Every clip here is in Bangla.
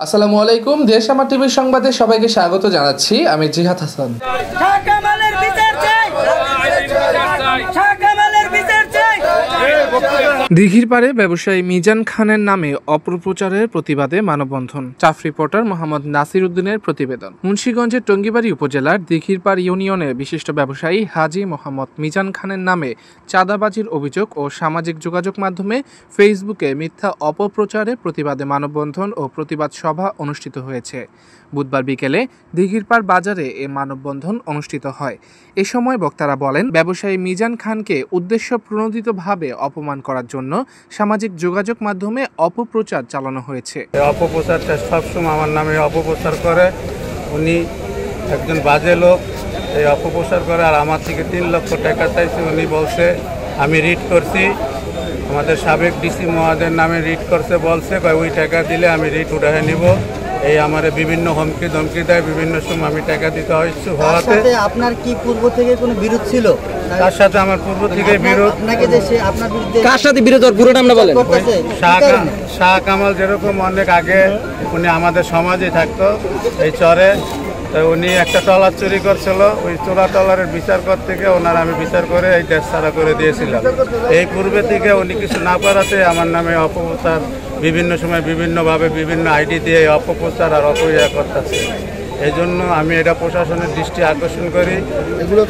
আসসালামু আলাইকুম। দেশ আমার টিভির সংবাদে সবাইকে স্বাগত জানাচ্ছি। আমি জিহাদ হাসান। দিঘির পাড়ে ব্যবসায়ী মিজান খানের নামে অপপ্রচারের প্রতিবাদে মানববন্ধন। চাফ রিপোর্টার মোহাম্মদ নাসির উদ্দিনের প্রতিবেদন। মুন্সিগঞ্জের টঙ্গিবাড়ি উপজেলার দিঘির পাড় ইউনিয়নের বিশিষ্ট ব্যবসায়ী হাজী মোহাম্মদ মিজান খানের নামে চাঁদাবাজির অভিযোগ ও সামাজিক যোগাযোগ মাধ্যমে ফেসবুকে মিথ্যা অপপ্রচারের প্রতিবাদে মানববন্ধন ও প্রতিবাদ সভা অনুষ্ঠিত হয়েছে। বুধবার বিকেলে দিঘির পাড় বাজারে এ মানববন্ধন অনুষ্ঠিত হয়। এ সময় বক্তারা বলেন, ব্যবসায়ী মিজান খানকে উদ্দেশ্য প্রণোদিতভাবে অপমান করার জন্য সামাজিক যোগাযোগ মাধ্যমে অপপ্রচার চালানো হয়েছে। অপপ্রচারটা সবসময় আমার নামে অপপ্রচার করে। উনি একজন বাজে লোক, এই অপপ্রচার করে। আর আমার থেকে 3 লক্ষ টাকা চাইছে। উনি বলছে আমি রিড করছি, আমাদের সাবেক ডিসি মহাদের নামে রিড করছে, বলছে ওই টাকা দিলে আমি রিড উঠায় নিব। এই আমার বিভিন্ন হুমকি ধমকি দেয়, বিভিন্ন সময় আমি টাকা দিতে হয়েছে। হওয়াতে আপনার কি পূর্ব থেকে কোনো বিরোধ ছিল? তার সাথে আমার পূর্ব থেকে বিরোধ। আপনাকে যে সে আপনার বিরুদ্ধে কার সাথে বিরোধ, পুরো নামটা বলেন। শাহ কামাল, যেরকম অনেক আগে উনি আমাদের সমাজে থাকতো এই চরে। তো উনি একটা ট্রলার চুরি করছিল, ওই চোরা ট্রলারের বিচার করতে গিয়ে ওনার আমি বিচার করে এই দেশ ছাড়া করে দিয়েছিলাম। এই পূর্বে থেকে উনি কিছু না পারাতে আমার নামে অপপ্রচার বিভিন্ন সময় বিভিন্নভাবে বিভিন্ন আইডি দিয়ে অপপ্রচার আর অপইয়া করতেছে। এই জন্য আমি এটা প্রশাসনের দৃষ্টি আকর্ষণ করি,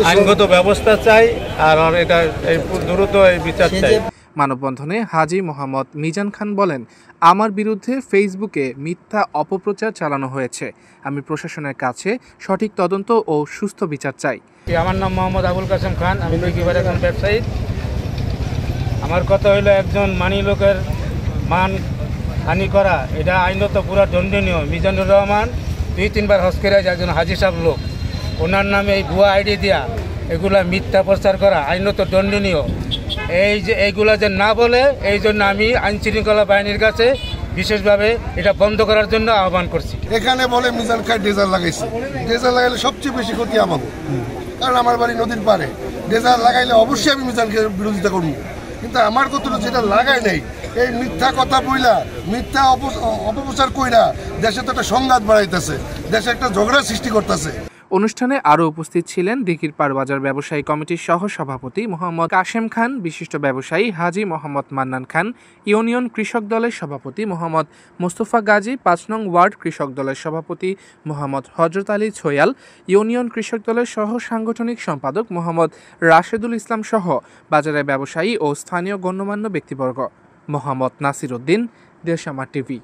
আইনগত ব্যবস্থা চাই আর এটা এই দ্রুত এই বিচার চাই। মানববন্ধনে হাজী মোহাম্মদ মিজান খান বলেন, আমার বিরুদ্ধে ফেসবুকে মিথ্যা অপপ্রচার চালানো হয়েছে। আমি প্রশাসনের কাছে সঠিক তদন্ত ও সুস্থ বিচার চাই। আমার নাম মোহাম্মদ আবুল কাসেম খান, আমি একেবারে একজন ব্যবসায়ী। আমার কথা হইলো, একজন মানি লোকের মান হানি করা এটা আইনত পুরা দণ্ডনীয়। মিজানুর রহমান 2-3 বার হজ করে একজন হাজি সাহেব লোক, ওনার নামে এই ভুয়া আইডি দেওয়া, এগুলা মিথ্যা প্রচার করা আইনত দণ্ডনীয়। এই যে এইগুলা যে না বলে, এই জন্য আমি আইনশৃঙ্খলা বাহিনীর কাছে বিশেষভাবে এটা বন্ধ করার জন্য আহ্বান করছি। এখানে বলে মিজান খান ডেজার লাগাইছে, ডেজার লাগাইলে সবচেয়ে বেশি ক্ষতি আমাকে, কারণ আমার বাড়ি নদীর পাড়ে। ডেজার লাগাইলে অবশ্যই আমি মিজানকে বিরোধিতা করবো, কিন্তু আমার কথা যেটা লাগাই নাই, এই মিথ্যা কথা বইলা, মিথ্যা অপপ্রচার কইরা দেশে তো একটা সংঘাত বাড়াইতেছে, দেশে একটা ঝগড়া সৃষ্টি করতেছে। অনুষ্ঠানে আরও উপস্থিত ছিলেন দিঘির পাড় বাজার ব্যবসায়ী কমিটির সহ সভাপতি মোহাম্মদ কাশেম খান, বিশিষ্ট ব্যবসায়ী হাজী মোহাম্মদ মান্নান খান, ইউনিয়ন কৃষক দলের সভাপতি মোহাম্মদ মোস্তফা গাজী, 5 নং ওয়ার্ড কৃষক দলের সভাপতি মোহাম্মদ হযরত আলী ছোয়াল, ইউনিয়ন কৃষক দলের সহ সাংগঠনিক সম্পাদক মোহাম্মদ রাশেদুল ইসলাম সহ বাজারের ব্যবসায়ী ও স্থানীয় গণ্যমান্য ব্যক্তিবর্গ। মোহাম্মদ নাসির উদ্দিন, দেশ আমার টিভি।